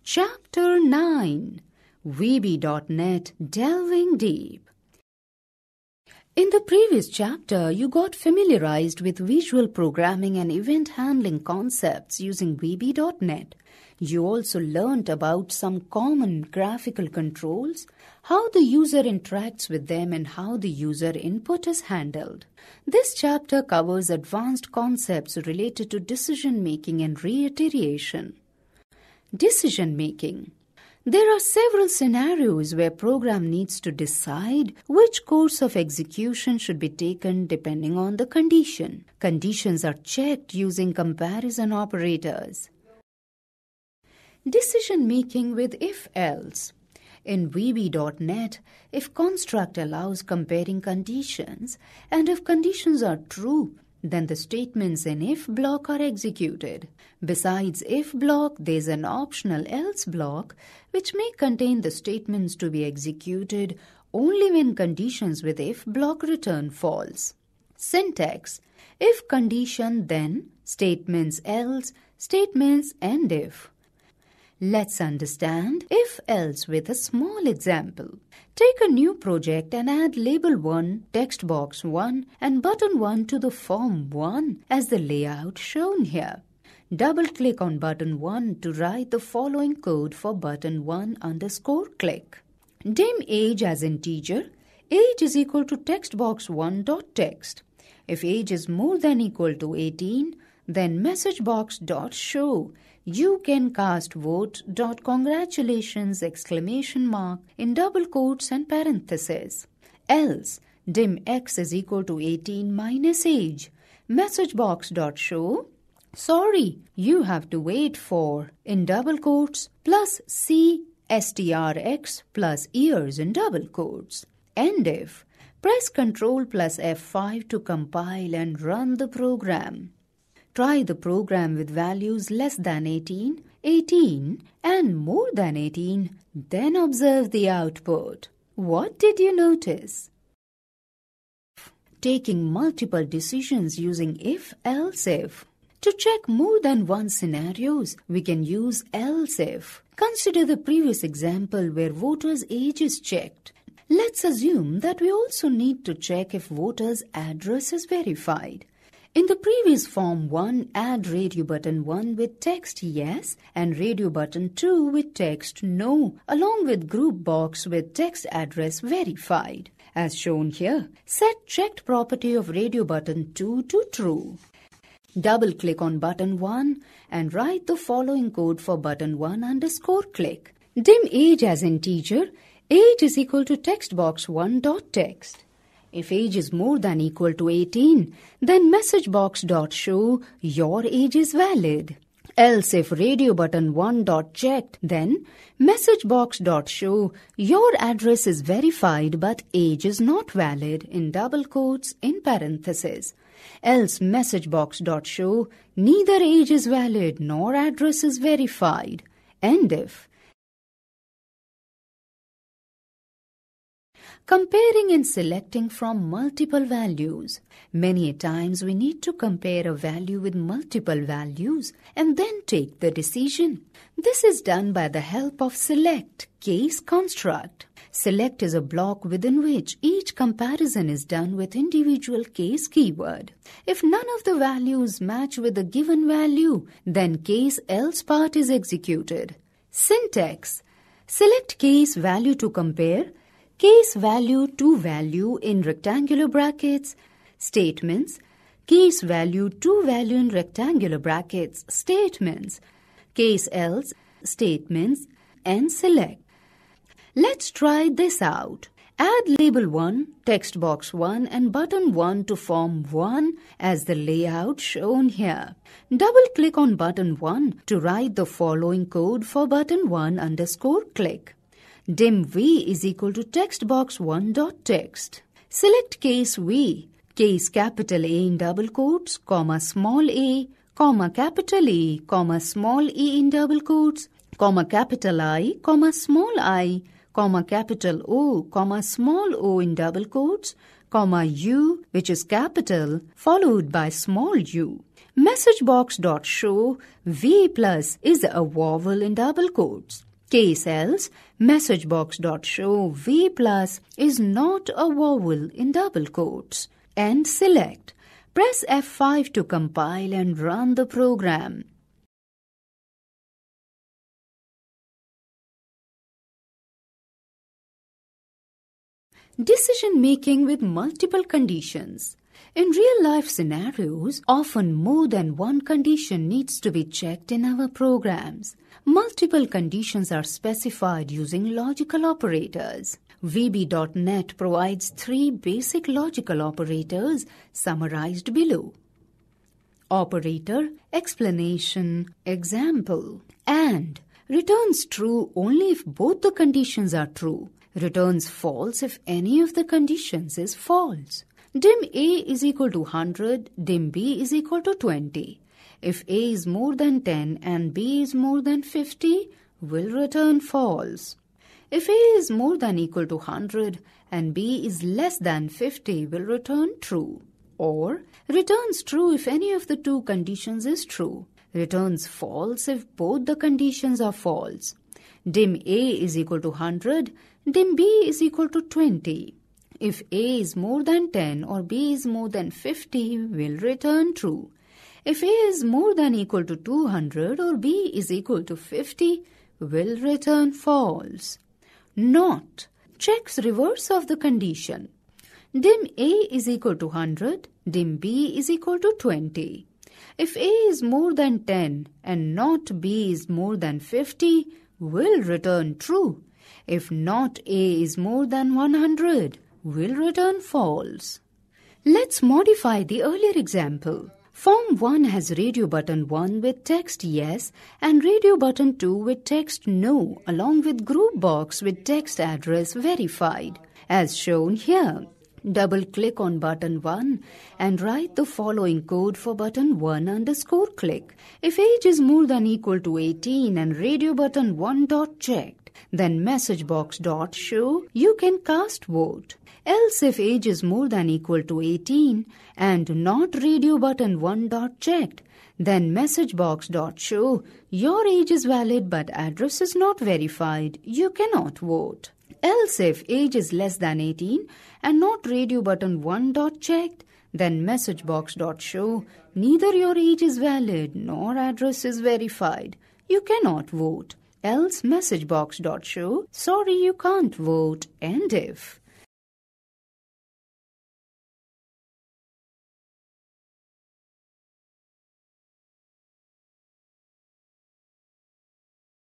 Chapter 9, VB.NET Delving Deep. In the previous chapter, you got familiarized with visual programming and event handling concepts using VB.NET. You also learnt about some common graphical controls, how the user interacts with them, and how the user input is handled. This chapter covers advanced concepts related to decision-making and reiteration. Decision-making. There are several scenarios where program needs to decide which course of execution should be taken depending on the condition. Conditions are checked using comparison operators. Decision-making with if-else. In VB.NET, if construct allows comparing conditions, and if conditions are true, then the statements in if block are executed. Besides if block, there is an optional else block which may contain the statements to be executed only when conditions with if block return false. Syntax: if condition, then statements else, statements and if. Let's understand if-else with a small example. Take a new project and add label 1, text box 1 and button 1 to the form 1 as the layout shown here. Double-click on button 1 to write the following code for button 1 _ click. Dim age as integer. Age is equal to text box 1.text. If age is more than equal to 18, then message box dot show you can cast vote .congratulations exclamation mark in double quotes and parentheses. Else dim x is equal to 18 minus age. Message box dot show sorry, you have to wait for in double quotes plus c strx plus years in double quotes. End if. Press Ctrl plus F5 to compile and run the program. Try the program with values less than 18, 18 and more than 18, then observe the output. What did you notice? Taking multiple decisions using if-else if. To check more than one scenarios, we can use else if. Consider the previous example where voters' age is checked. Let's assume that we also need to check if voters' address is verified. In the previous form 1, add radio button 1 with text yes and radio button 2 with text no, along with group box with text address verified. As shown here, set checked property of radio button 2 to true. Double-click on button 1 and write the following code for button 1 _ click. Dim age as integer. Age is equal to text box 1.text. If age is more than equal to 18, then message box dot show your age is valid. Else if radio button 1.checked, then message box dot show your address is verified but age is not valid in double quotes in parentheses. Else message box dot show neither age is valid nor address is verified. End if. Comparing and selecting from multiple values. Many times we need to compare a value with multiple values and then take the decision. This is done by the help of select case construct. Select is a block within which each comparison is done with individual case keyword. If none of the values match with the given value, then case else part is executed. Syntax: select case value to compare, case value to value in rectangular brackets, statements, case value to value in rectangular brackets, statements, case else, statements, and select. Let's try this out. Add label 1, text box 1 and button 1 to form 1 as the layout shown here. Double-click on button 1 to write the following code for button 1 _ click. Dim v is equal to text box 1.text. Select case v, case capital A in double quotes, comma small a, comma capital A, comma small e in double quotes, comma capital I, comma small I, comma capital O, comma small o in double quotes, comma u, which is capital, followed by small u. messagebox.show V plus is a vowel in double quotes. Case else, messagebox.show V plus is not a vowel in double quotes. And select. Press F5 to compile and run the program. Decision-making with multiple conditions. In real-life scenarios, often more than one condition needs to be checked in our programs. Multiple conditions are specified using logical operators. VB.NET provides 3 basic logical operators summarized below. Operator, explanation, example. AND returns true only if both the conditions are true. Returns false if any of the conditions is false. Dim A is equal to 100, dim B is equal to 20. If A is more than 10 and B is more than 50, will return false. If A is more than equal to 100 and B is less than 50, will return true. Or returns true if any of the two conditions is true. Returns false if both the conditions are false. Dim A is equal to 100, dim B is equal to 20. If A is more than 10 or B is more than 50, will return true. If A is more than equal to 200 or B is equal to 50, will return false. Not checks reverse of the condition. Dim A is equal to 100, dim B is equal to 20. If A is more than 10 and not B is more than 50, will return true. If not A is more than 100, will return false. Let's modify the earlier example. Form 1 has radio button 1 with text yes and radio button 2 with text no along with group box with text address verified as shown here. Double-click on button 1 and write the following code for button 1 underscore click. If age is more than equal to 18 and radio button 1 dot checked, then messagebox dot show you can cast vote. Else if age is more than equal to 18 and not radio button 1 dot checked, then messagebox dot show your age is valid but address is not verified. You cannot vote. Else if age is less than 18 and not radio button 1 dot checked, then messagebox dot show neither your age is valid nor address is verified. You cannot vote. Else messagebox dot show sorry you can't vote. And if